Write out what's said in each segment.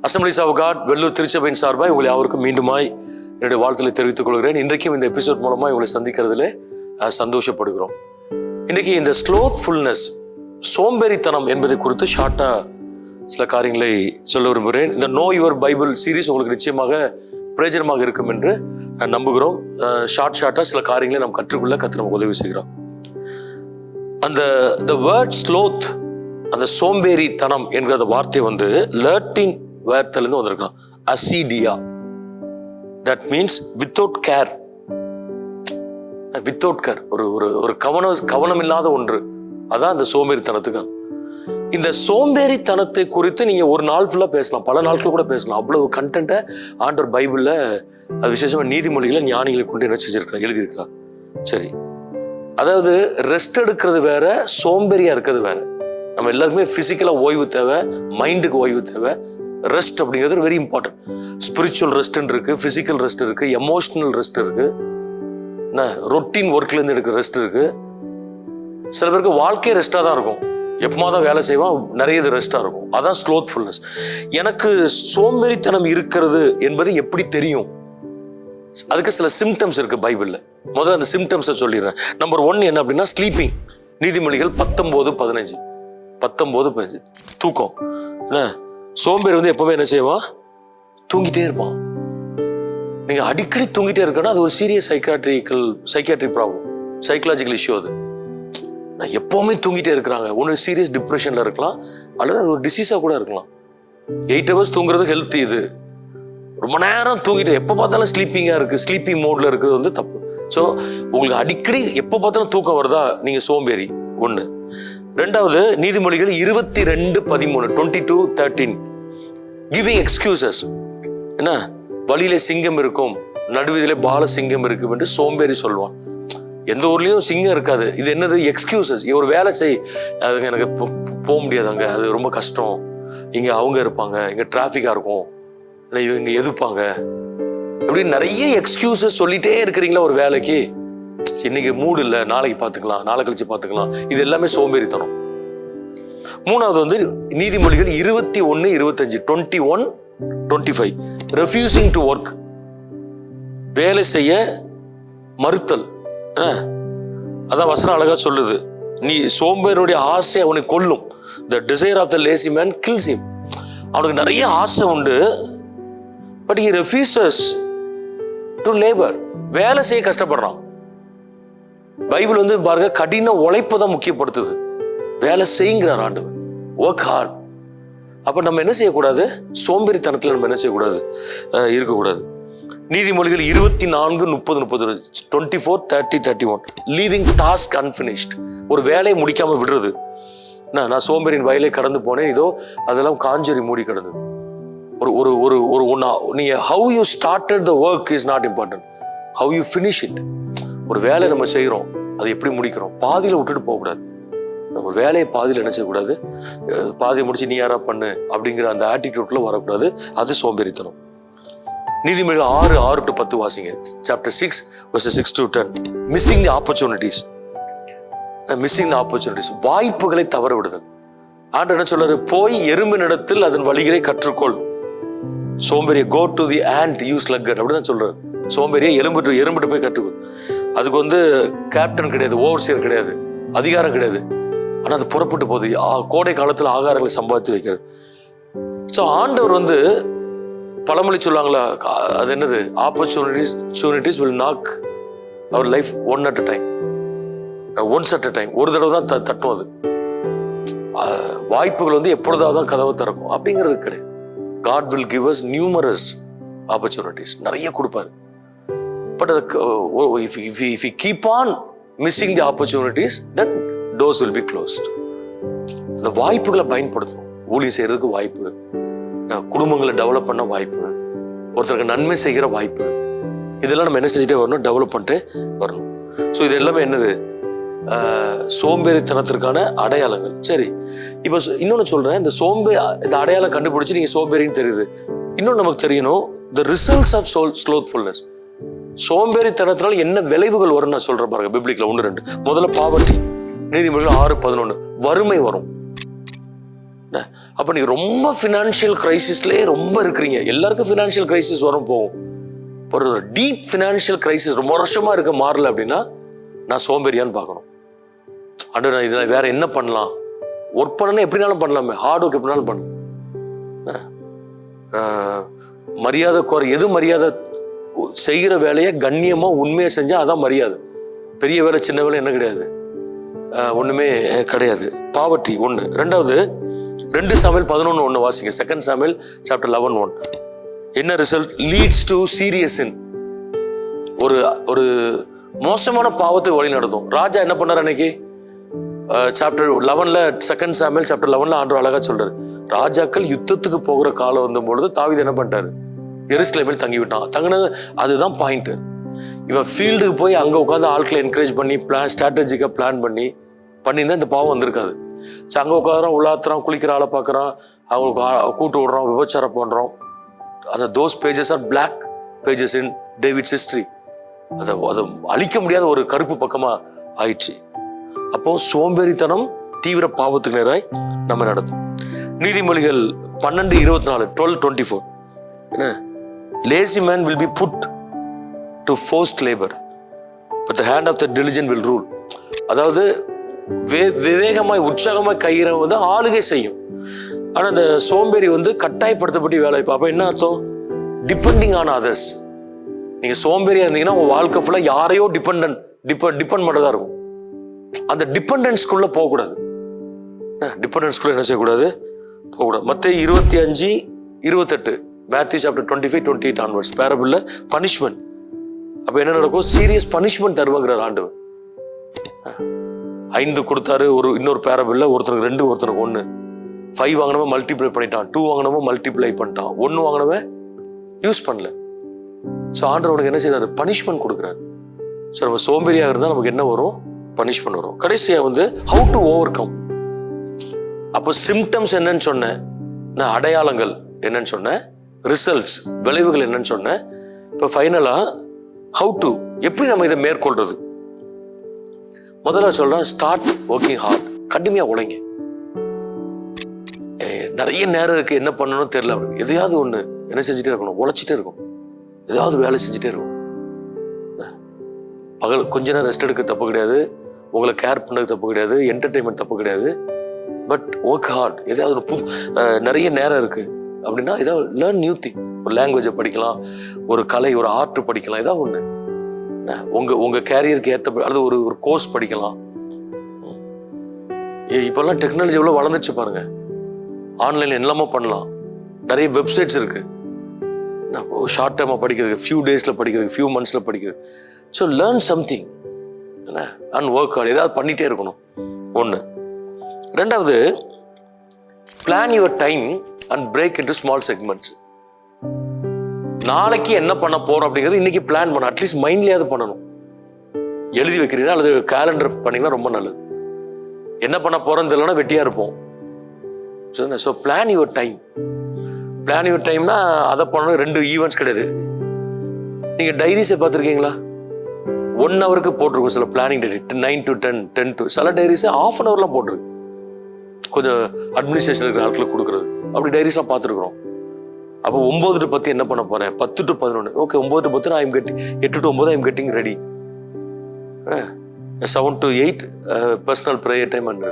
Assemblies of God Vellur திருச்சபையின் சார்பாக உங்களை யாவருக்கும் மீண்டுமாய் என்னுடைய வாழ்த்துக்களை தெரிவித்துக் கொள்கிறேன். இன்றைக்கும் இந்த எபிசோட் மூலமாக உங்களை சந்திக்கிறதுல சந்தோஷப்படுகிறோம். இன்றைக்கு இந்த ஸ்லோத்ஃபுல்னஸ், சோம்பேறித்தனம் என்பதை குறித்து ஷார்ட்டா சில காரியங்களை சொல்ல விரும்புகிறேன். இந்த நோ யுவர் பைபிள் சீரீஸ் உங்களுக்கு நிச்சயமாக பிரயோஜனமாக இருக்கும் என்று நம்புகிறோம். ஷார்ட்டா சில காரியங்களை நாம் கற்றுக்கொள்ள நமக்கு உதவி செய்கிறோம். அந்த வேர்ட் ஸ்லோத், அந்த சோம்பேறித்தனம் என்கிற வார்த்தை வந்து லர்டின் வேர்த்திலிருந்து வந்திருக்கலாம். Acedia, that means without care. Without care, ஒரு கவனம் இல்லாத ஒன்று. அதான் அந்த சோம்பேறித்தனத்துக்கு. இந்த சோம்பேறித்தனத்தை குறித்து நீங்க ஒரு நாள் ஃபுல்லா பேசலாம், பல நாட்கள் கூட பேசலாம். அவ்வளவு கண்டென்ட்டை ஆண்டவர் பைபிள்ல, அது விசேஷமா நீதிமொழிகளை ஞானிகளை கொண்டு என்ன செஞ்சிருக்கிறார், எழுதியிருக்கிறார். சரி, அதாவது ரெஸ்ட் எடுக்கிறது வேற, சோம்பேறியா இருக்கிறது வேற. நம்ம எல்லாருக்குமே பிசிக்கலா ஓய்வு தேவை, மைண்டுக்கு ஓய்வு தேவை. ரெஸ்ட் அப்படிங்கிறது வெரி இம்பார்ட்டன்ட். ஸ்பிரிச்சுவல் ரெஸ்ட் இருக்கு, பிசிக்கல் ரெஸ்ட் இருக்கு, எமோஷனல் ரெஸ்ட் இருக்கு, ரொட்டீன் ஒர்க்ல இருந்து எடுக்கிற ரெஸ்ட் இருக்கு. சில பேருக்கு வாழ்க்கையே ரெஸ்டா தான் இருக்கும், எப்பமாதான் வேலை செய்வான், நிறைய இது ரெஸ்டா இருக்கும். அதான் ஸ்லோத்ஃபுல்னஸ். எனக்கு சோம்பேறித்தனம் இருக்கிறது என்பது எப்படி தெரியும்? அதுக்கு சில சிம்டம்ஸ் இருக்கு பைபிள்ல. முதல்ல அந்த சிம்டம்ஸை சொல்லிடுறேன். நம்பர் 1 என்ன அப்படின்னா ஸ்லீப்பிங். நீதிமொழிகள் 19:15 தூக்கம். என்ன, சோம்பேறி வந்து எப்பவுமே என்ன செய்வான்? தூங்கிட்டே இருப்பான். நீங்க அடிக்கடி தூங்கிட்டே இருக்கனா அது ஒரு serious psychiatric problem, psychological issue. அது எப்பவுமே தூங்கிட்டே இருக்கிறாங்க, ஒன்று சீரியஸ் டிப்ரெஷன்ல இருக்கலாம், அல்லது அது ஒரு டிசீஸா கூட இருக்கலாம். 8 hours தூங்குறது ஹெல்த்தி. இது ரொம்ப நேரம் தூங்கிட்டு எப்போ பார்த்தாலும் ஸ்லீப்பிங்கா இருக்கு, ஸ்லீப்பிங் மோட்ல இருக்குது வந்து தப்பு. ஸோ உங்களுக்கு அடிக்கடி எப்போ பார்த்தாலும் தூக்கம் வருதா, நீங்க சோம்பேறி. 1. 2வது நீதிமொழிகள் 22:13 22:13 கிவிங் எக்ஸ்கியூசஸ். என்ன, வழியில சிங்கம் இருக்கும், நடுவீதியில பால சிங்கம் இருக்கும் என்று சோம்பேறி சொல்வான். எந்த ஊர்லயும் சிங்கம் இருக்காது. இது என்னது? எக்ஸ்கியூசஸ். ஒரு வேலை செய், அதுங்க எனக்கு போக முடியாதாங்க, அது ரொம்ப கஷ்டம், இங்க அவங்க இருப்பாங்க, இங்க டிராஃபிக்கா இருக்கும், இவங்க எதிர்ப்பாங்க, அப்படின்னு நிறைய எக்ஸ்கியூசஸ் சொல்லிட்டே இருக்கிறீங்களா ஒரு வேலைக்கு. இன்னைக்கு மூடு இல்லை, நாளைக்கு பார்த்துக்கலாம், நாளை கழிச்சு பார்த்துக்கலாம். இது எல்லாமே சோம்பேறித்தனம். 3வது வந்து நீதிமொழிகள் 21:25 21:25 ரெஃப்யூசிங் டு ஒர்க். வேலை செய்ய மறுத்தல். அதான் வசனம் அழகா சொல்லுது, நீ சோம்பேறியுடைய ஆசை அவனை கொல்லும். The desire of the lazy man kills him. அவனுக்கு நிறைய ஆசை உண்டு, but he refuses to labor. வேலை செய்ய கஷ்டப்படுறான். பைபிள் வந்து பாருங்க, கடின உழைப்பு தான் முக்கியப்படுத்துது. வேலை செய்யுங்கிறார் ஆண்டவர், ஒர்க் ஹார்ட். அப்ப நம்ம என்ன செய்யக்கூடாது? சோம்பேறித்தனத்துல நம்ம என்ன செய்யக்கூடாது, இருக்கக்கூடாது. நீதிமொழிகள் 24:30 24:30-31 லீவிங் டாஸ்க் அன்பினிஷ்ட். ஒரு வேலையை முடிக்காம விடுறது. நான் சோம்பேறியின் வயலை கடந்து போனேன், இதோ அதெல்லாம் காஞ்சரி மூடி கிடந்தது. நீங்க how you started the work is not important, how you finish it. ஒரு வேலை நம்ம செய்யறோம், அதை எப்படி முடிக்கிறோம், பாதியில விட்டுட்டு போகக்கூடாது. ஒரு வேலையை பாதியில் என்ன செய்யக்கூடாது, பாதியை முடிச்சு நீ யாரா பண்ணு அப்படிங்கிற அந்த ஆட்டிடியூட்ல வரக்கூடாது. அது சோம்பேறித்தனம். நீதிமொழிகள் 6:6-10 வாசிங்க. Chapter 6 verses 6-10 மிஸ்ஸிங் தி ஆப்பர்ச்சுனிட்டிஸ். மிஸ்ஸிங் தி ஆப்பர்ச்சுனிட்டிஸ், வாய்ப்புகளை தவற விடுதல். ஆண்டவர் என்ன சொல்றாரு? போய் எறும்பினிடத்தில் அதன் வழிகளை கற்றுக்கொள். சோம்பேறிய go to the ant use sluggard அப்படிதான் சொல்றாரு. சோம்பேறிய எறும்பிட்டு போய் கற்றுக்கொள். அதுக்கு வந்து கேப்டன் கிடையாது, ஓவர்சியர் கிடையாது, அதிகாரம் கிடையாது. ஆனா அது புறப்பட்டு போகுது, கோடை காலத்துல ஆகாரங்களை சம்பாதித்து வைக்கிறது. ஸோ ஆண்டவர் வந்து பழமொழி சொல்லுவாங்களா, அது என்னது? Opportunities will knock our life once at a time. ஒரு தடவை தான் தட்டும். அது வாய்ப்புகள் வந்து எப்பொழுதாவது தான் கதவை திறக்கும் அப்படிங்கிறது கிடையாது. God will give us numerous opportunities, நிறைய கொடுப்பாரு. But if we keep on missing the opportunities, then doors will be closed. அந்த வாய்ப்புகளை பயன்படுத்தணும். ஊழியம் செய்யறதுக்கு வாய்ப்பு, குடும்பங்களை டெவலப் பண்ண வாய்ப்பு, ஒருத்தருக்கு நன்மை செய்கிற வாய்ப்பு, இதெல்லாம் நம்ம என்ன செஞ்சுட்டே வரணும், டெவலப் பண்ணிட்டே வரணும். ஸோ இது எல்லாமே என்னது? சோம்பேறித்தனத்திற்கான அடையாளங்கள். சரி, இப்போ இன்னொன்னு சொல்றேன். இந்த அடையாளம் கண்டுபிடிச்சு நீங்க சோம்பேறின்னு தெரியுது. இன்னொன்று நமக்கு தெரியணும், the results of slothfulness. சோம்பேறித்தனத்தினால என்ன விளைவுகள் வரும்னு நான் சொல்றேன் பாருங்க. பிப்ளிக்ல 1-2. முதல்ல பாவர்ட்டி, நீதிமொழிகள் 6:11, வறுமை வரும். அப்ப நீங்க ரொம்ப பினான்சியல் கிரைசிஸ்லயே ரொம்ப இருக்கிறீங்க. எல்லாருக்கும் பினான்சியல் கிரைசிஸ் வரும் போகும். ஒரு டீப் பினான்சியல் கிரைசிஸ் ரொம்ப வருஷமா இருக்க மாறல அப்படின்னா நான் சோம்பேறியான்னு பார்க்கணும். அண்டு நான் இதில் வேற என்ன பண்ணலாம், ஒர்க் பண்ணணும் எப்படினாலும் பண்ணலாமே, ஹார்ட் ஒர்க் எப்படினாலும் பண்ணலாம். மரியாதை குறை, எது மரியாதை, செய்கிற வேலையை கண்ணியமா உண்மையை செஞ்சா அதான் மரியாதை. பெரிய வேலை சின்ன வேலை என்ன கிடையாது, ஒண்ணுமே கிடையாது. பாவர்ட்டி 1. ரெண்டாவது 2 சாமுவேல் 11:1 வாசிங்க. 2 சாமுவேல் சாப்டர் 11:1. என்ன ரிசல்ட்? லீட்ஸ் டு சீரியஸ் சின். ஒரு மோசமான பாவத்தை வழி நடத்தும். ராஜா என்ன பண்ணார் அன்னைக்கு? சாப்டர் 11ல 2 சாமுவேல் சாப்டர் 11ல ஆண்டவர் அழகா சொல்றாரு, ராஜாக்கள் யுத்தத்துக்கு போகிற காலம் வந்த பொழுது தாவீது என்ன பண்ணிட்டாரு? எருசலேமில் தங்கி விட்டான். தங்கினது அதுதான் பாயிண்ட். இவன் ஃபீல்டுக்கு போய் அங்க உட்காந்து ஆட்களை என்கரேஜ் பண்ணி ஸ்ட்ராட்டஜிக்கா பிளான் பண்ணியிருந்தா இந்த பாவம் வந்திருக்காது. அங்க உட்காந்துறான், உலாத்துறான், குளிக்கிற ஆளை பார்க்கறான், அவங்களுக்கு கூட்டு விடுறான், விபச்சாரம் பண்றோம். அந்த those pages are black pages in David's history. அதை அழிக்க முடியாத ஒரு கருப்பு பக்கமா ஆயிடுச்சு. அப்போ சோம்பேறித்தனம் தீவிர பாவத்துக்கு நேராய் நம்ம நடத்தும். நீதிமொழிகள் 12:24, 12:24. என்ன? Lazy man will be put to forced labor, but the hand of the diligent will rule. அதாவது விவேகமாய் உற்சாகமாய் கையிறவன் வந்து ஆளுகை செய்யும். ஆனா இந்த சோம்பேறி வந்து கட்டாயப்படுத்தப்பட்டு வேலை. அப்ப என்ன அர்த்தம்? Depending on others. நீங்க சோம்பேறியா இருந்தீங்கன்னா உங்க வாழ்க்கை ஃபுல்லா யாரையோ டிபெண்ட் பண்றதா இருக்கும். அந்த டிபெண்டன்ஸ்குள்ள போகக்கூடாது. டிபெண்டன்ஸ்குள்ள என்ன செய்யக்கூடாது? போகக்கூடாது. மத்தேயு 25:28, மேத்யூ சாப்டர் 25:28 onwards, பேரபிள்ல பனிஷ்மெண்ட். அப்ப என்ன நடக்கும்? சீரியஸ் பனிஷ்மெண்ட் தருவாங்கிறார் ஆண்டவர். 5 கொடுத்தாரு. இன்னொரு பேரபிள்ல ஒருத்தருக்கு 2, ஒருத்தருக்கு 1. 5 வாங்கினவன் மல்டிப்ளை பண்ணிட்டான், 2 வாங்கினவன் மல்டிப்ளை பண்ணிட்டான், 1 வாங்கினவன் யூஸ் பண்ணல. ஸோ ஆண்டவர் உனக்கு என்ன செய்யறாரு? பனிஷ்மெண்ட் கொடுக்குறாரு. ஸோ நம்ம சோம்பேறியாக இருந்தால் நமக்கு என்ன வரும்? பனிஷ்மெண்ட் வரும். கடைசியா வந்து ஹவு டு ஓவர் கம். அப்போ சிம்டம்ஸ் என்னன்னு சொன்னேன், நான் அடையாளங்கள் என்னன்னு சொன்னேன், ரிசல்ட்ஸ் விளைவுகள் என்னன்னு சொன்னேன். இப்போ ஃபைனலா ஹவு டு, எப்படி நம்ம இதை மேற்கொள்றது? முதல்ல சொல்றேன், ஸ்டார்ட் ஒர்க்கிங் ஹார்ட். கடுமையா உழைங்க. நிறைய நேரம் இருக்கு, என்ன பண்ணணும்னு தெரியல, எதையாவது ஒண்ணு என்ன செஞ்சுட்டே இருக்கணும், உழைச்சிட்டே இருக்கணும், ஏதாவது வேலை செஞ்சுட்டே இருக்கணும். பகல் கொஞ்ச நேரம் ரெஸ்ட் எடுக்க தப்பு கிடையாது, உங்களை கேர் பண்ணது தப்பு கிடையாது, என்டர்டைன்மெண்ட் தப்பு கிடையாது. But work hard. ஏதாவது புது நிறைய நேரம் இருக்கு அப்படின்னா ஏதாவது லேர்ன் நியூ திங். ஒரு லாங்குவேஜை படிக்கலாம், ஒரு கலை, ஒரு ஆர்ட் படிக்கலாம், ஏதாவது ஒண்ணு உங்க கேரியருக்கு ஏற்ற அது ஒரு கோர்ஸ் படிக்கலாம். இப்பெல்லாம் டெக்னாலஜி எவ்வளவு வளர்ந்துச்சு பாருங்க. ஆன்லைன்ல எல்லாமே பண்ணலாம். நிறைய வெப்சைட்ஸ் இருக்கு. ஷார்ட் டைமா படிக்கிறது, ஃபியூ டேஸ்ல படிக்கிறது, ஃபியூ மந்த்ஸ்ல படிக்கிறது. So learn something and work hard. ஏதாவது பண்ணிட்டே இருக்கணும். 1. ரெண்டாவது, plan your time and break into small segments. நாளைக்கு என்ன பண்ண போறோம் அப்படிங்கிறது இன்னைக்கு பிளான் பண்ண, அட்லீஸ்ட் மைண்ட்லயாவது பண்ணணும். எழுதி வைக்கிறீங்கன்னா அல்லது கேலண்டர் பண்ணீங்கன்னா ரொம்ப நல்லது. என்ன பண்ண போறோம்னு தெரியலன்னா வெட்டியா இருப்போம். So plan your time. Plan your டைம்னா அதை பண்ணணும். 2 ஈவெண்ட்ஸ் கிடையாது. நீங்க டைரிஸை பார்த்துருக்கீங்களா? 1 ஹவருக்கு போட்டிருக்கும் சில பிளானிங் டைரி, 9 to 10, 10 to, சில டைரிஸ் ½ an hourலாம் போட்டிருக்கு. கொஞ்சம் அட்மினிஸ்ட்ரேஷன் இருக்கிற ஆட்களுக்கு கொடுக்குறது. அப்படி டைரிஸ்லாம் பார்த்துருக்குறோம். அப்போ 9 to 10 என்ன பண்ண போறேன், 10 to 11. Okay, 9 to 10 I'm getting, 8 to 9 I'm getting ready. 7 to 8 personal prayer time and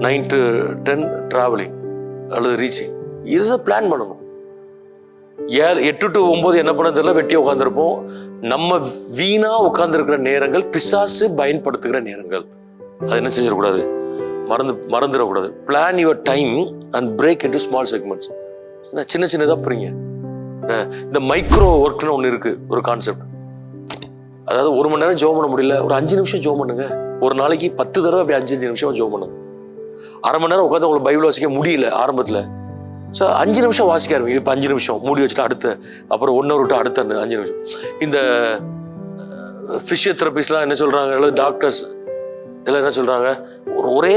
9 to 10 travelling அல்லது ரீச்சிங். இதுதான் பிளான் பண்ணணும். 8 to 9 என்ன பண்ண தெரியல, வெட்டியா உட்காந்துருப்போம். நம்ம வீணா உட்கார்ந்துருக்கிற நேரங்கள் பிசாசு பயன்படுத்துகிற நேரங்கள். அது என்ன செஞ்சிடக்கூடாது, மறந்துடக்கூடாது. Plan your time and break into small segments. சின்ன சின்னதா புரியுங்க. இந்த மைக்ரோ ஒர்க்னு ஒன்று இருக்கு, ஒரு கான்செப்ட். அதாவது 1 மணி நேரம் ஜோம் பண்ண முடியல, ஒரு 5 நிமிஷம் ஜோம் பண்ணுங்க. ஒரு நாளைக்கு 10 தடவை அப்படி 5 நிமிஷம் ஜோம் பண்ணுங்க. அரை மணி நேரம் உட்காந்து உங்களுக்கு பைபிள் வாசிக்க முடியல ஆரம்பத்தில். ஸோ 5 நிமிஷம் வாசிக்க ஆரம்பிங்க. இப்போ 5 நிமிஷம் மூடி வச்சுட்டு அடுத்த, அப்புறம் 1 hour விட்டு அடுத்த 5 நிமிஷம். இந்த ஃபிசியோதெரபிஸ்ட்லாம் என்ன சொல்றாங்க, அல்லது டாக்டர்ஸ் எல்லாம் என்ன சொல்றாங்க, ஒரே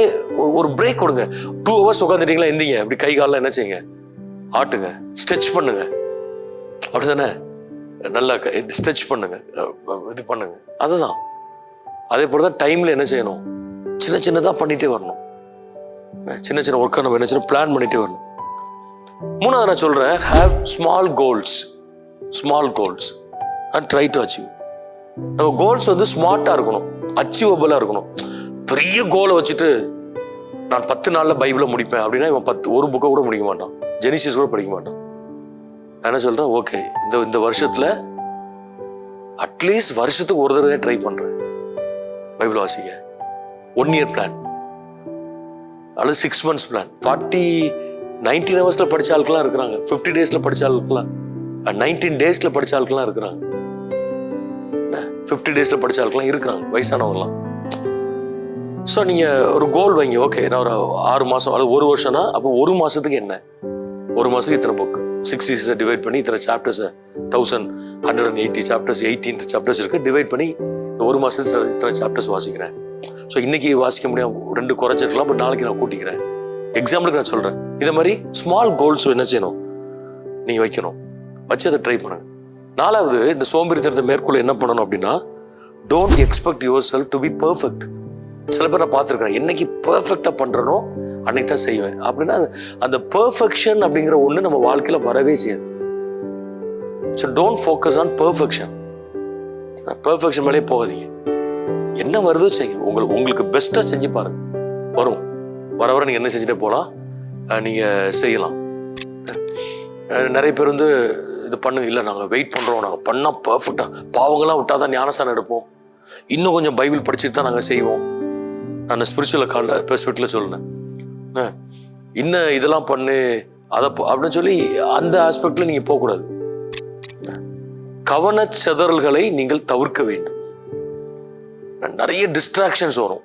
ஒரு பிரேக் கொடுங்க. 2 hours உட்காந்துட்டீங்களா, எந்திங்க, இப்படி கை காலெலாம் என்ன செய்யுங்க, ஆட்டுங்க, ஸ்ட்ரெச் பண்ணுங்க. அப்படிதானே? நல்லா ஸ்ட்ரெச் பண்ணுங்க, இது பண்ணுங்க. அதுதான். அதே போல தான் டைம்ல என்ன செய்யணும், சின்ன சின்னதாக பண்ணிட்டே வரணும். சின்ன சின்ன ஒர்க்கை நம்ம என்ன செய்யணும், பிளான் பண்ணிட்டே வரணும். மூணாவது நான் சொல்றேன், have small goals and try to achieve. நம்ம கோல்ஸ் வந்து ஸ்மார்ட்டா இருக்கணும், அச்சீவபிளா இருக்கணும். பெரிய கோலை வச்சுட்டு நான் 10 நாள்ல பைபிளை முடிப்பேன் அப்படின்னா இவன் ஒரு புக்கை கூட முடிக்க மாட்டான், ஜெனிசிஸ் கூட படிக்க மாட்டான். நான் என்ன சொல்றேன், ஓகே இந்த வருஷத்துல அட்லீஸ்ட் வருஷத்துக்கு ஒரு தடவை ட்ரை பண்றேன் பைபிள் வாசிக்க. 1 year பிளான் அல்லது 6 months பிளான். 19 hours படிச்ச ஆட்கள்லாம் இருக்கிறாங்க, 50 daysல படிச்ச ஆட்கள்லாம், 19 daysல படிச்ச ஆட்கள்லாம் இருக்கிறாங்க, 50 daysல படிச்ச ஆட்கள்லாம் இருக்கிறாங்க, வயசானவங்கலாம். ஸோ நீங்கள் ஒரு கோல் வைங்க. ஓகே, நான் ஒரு 6 மாதம் அல்லது 1 வருஷம்னா அப்போ 1 மாதத்துக்கு என்ன, 1 மாதத்துக்கு இத்தனை புக், 6 years டிவைட் பண்ணி இத்தனை சாப்டர்ஸ், 1180 சாப்டர்ஸ், 18 சாப்டர்ஸ் இருக்கு, டிவைட் பண்ணி இந்த 1 மாதத்துக்கு இத்தனை சாப்டர்ஸ் வாசிக்கிறேன். ஸோ இன்னைக்கு வாசிக்க முடியாது, 2 குறைச்சிருக்கலாம், பட் நாளைக்கு நான் கூட்டிக்கிறேன். எக்ஸாம்பிளுக்கு நான் சொல்கிறேன். இதை மாதிரி ஸ்மால் கோல்ஸ் என்ன செய்யணும், நீங்கள் வைக்கணும், வச்சு அதை ட்ரை பண்ணுங்க. 4வது, இந்த சோம்பேறித்தனத்தை மேற்கொள்ள என்ன பண்ணணும் அப்படின்னா, don't expect your self to be perfect. சில பேர் நான் பார்த்துருக்கேன், என்னைக்கு பர்ஃபெக்டாக பண்ணுறனோ அன்னைக்கு தான் செய்வேன் அப்படின்னா, அந்த பர்ஃபெக்ஷன் அப்படிங்கிற ஒன்று நம்ம வாழ்க்கையில் வரவே செய்யாது. So don't focus on perfection. Perfection மேலே போகாதீங்க. என்ன வருதோ செய்யுங்க, உங்களுக்கு பெஸ்ட்டாக செஞ்சு பாருங்க, வரும். வர வர நீங்கள் என்ன செஞ்சுட்டே போகலாம், நீங்கள் செய்யலாம். நிறைய பேர் வந்து இது பண்ணுங்க, இல்லை நாங்கள் வெயிட் பண்ணுறோம், நாங்கள் பண்ணால் பர்ஃபெக்டாக, பாவங்கள்லாம் விட்டால் தான் ஞானஸ்தானம் எடுப்போம், இன்னும் கொஞ்சம் பைபிள் படிச்சுட்டு தான் நாங்கள் செய்வோம். நான் ஸ்பிரிச்சுவல் பெர்ஸ்பெக்டிவ்ல சொல்றேன், இன்னும் இதெல்லாம் பண்ணு அதை அப்படின்னு சொல்லி அந்த ஆஸ்பெக்ட்ல நீங்க போகக்கூடாது. கவனச்சிதறல்களை நீங்கள் தவிர்க்க வேண்டும். நிறைய டிஸ்ட்ராக்ஷன்ஸ் வரும்,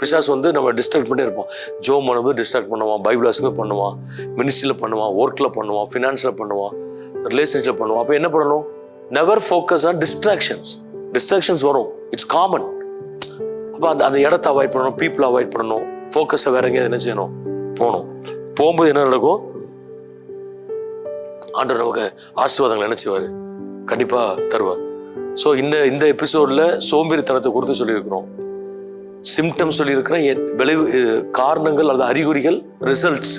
பிசாசு வந்து நம்ம டிஸ்ட்ராக்ட் பண்ணிட்டே இருப்போம். ஜோம் பண்ணும்போது டிஸ்ட்ராக்ட் பண்ணுவான், பைபிள் வாசிக்க பண்ணுவான், மினிஸ்ட்ரியில் பண்ணுவான், ஒர்க்ல பண்ணுவான், ஃபினான்ஸில் பண்ணுவான், ரிலேஷன்ஷிப்ல பண்ணுவான். அப்போ என்ன பண்ணணும், நெவர் ஃபோக்கஸ் ஆன் டிஸ்ட்ராக்ஷன்ஸ் வரும், இட்ஸ் காமன். அப்போ அந்த இடத்த அவாய்ட் பண்ணணும், பீப்புளை அவாய்ட் பண்ணணும், ஃபோக்கஸை வேற எங்கேயாவது என்ன செய்யணும், போகும்போது என்ன நடக்கும், ஆண்டவர் நமக்கு ஆசீர்வாதங்கள் என்ன செய்வார், கண்டிப்பா தருவார். ஸோ இந்த எபிசோட்ல சோம்பேறித்தனத்தை குறித்து சொல்லியிருக்கிறோம், சிம்டம்ஸ் சொல்லியிருக்கிறேன், விளைவு, காரணங்கள் அல்லது அறிகுறிகள், ரிசல்ட்ஸ்,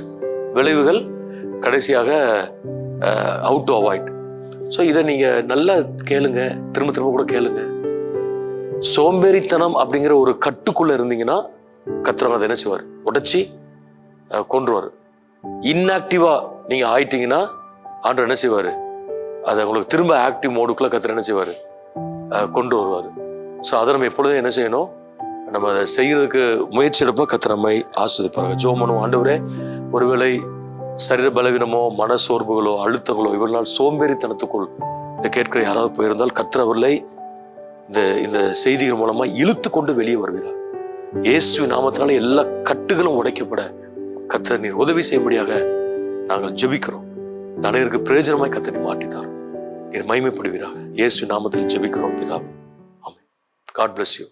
விளைவுகள், கடைசியாக how to avoid. ஸோ இதை நீங்க நல்லா கேளுங்க, திரும்ப கூட கேளுங்க. சோம்பேறித்தனம் அப்படிங்கிற ஒரு கட்டுக்குள்ள இருந்தீங்கன்னா கர்த்தர் அதை என்ன செய்வார், உடைச்சி கொன்றுவார். இன்ஆக்டிவா நீங்க ஆயிட்டீங்கன்னா ஆண்டவர் என்ன செய்வாரு, அதை உங்களுக்கு திரும்ப ஆக்டிவ் மோடுக்குள்ள கர்த்தர் என்ன செய்வாரு, கொண்டு வருவார். ஸோ அதை நம்ம எப்பொழுதும் என்ன செய்யணும், நம்ம அதை செய்யறதுக்கு முயற்சி எடுப்போம். கர்த்தர் நம்மை ஆசீர்வதிப்பார்கள். ஜெபம் பண்ணுவோம். ஆண்டவரே, ஒருவேளை சரீர பலவீனமோ, மன சோர்வுகளோ, அழுத்தங்களோ, இவர்களால் சோம்பேறித்தனத்துக்குள் இதை கேட்கிற யாராவது போயிருந்தால் கர்த்தர் அவர்களை இந்த செய்திகள் மூலமா இழுத்து கொண்டு வெளியே வருகிறார். இயேசு நாமத்தினால எல்லா கட்டுகளும் உடைக்கப்பட கர்த்தர் நீர் உதவி செய்யும்படியாக நாங்கள் ஜெபிக்கிறோம். அனைவருக்கு பிரயோஜனமாய் கர்த்தர் நீர் மாற்றித்தார். நீர் மகிமைப்படுவீராக. இயேசு நாமத்தில் ஜெபிக்கிறோம் பிதாவே. ஆமென். God bless you.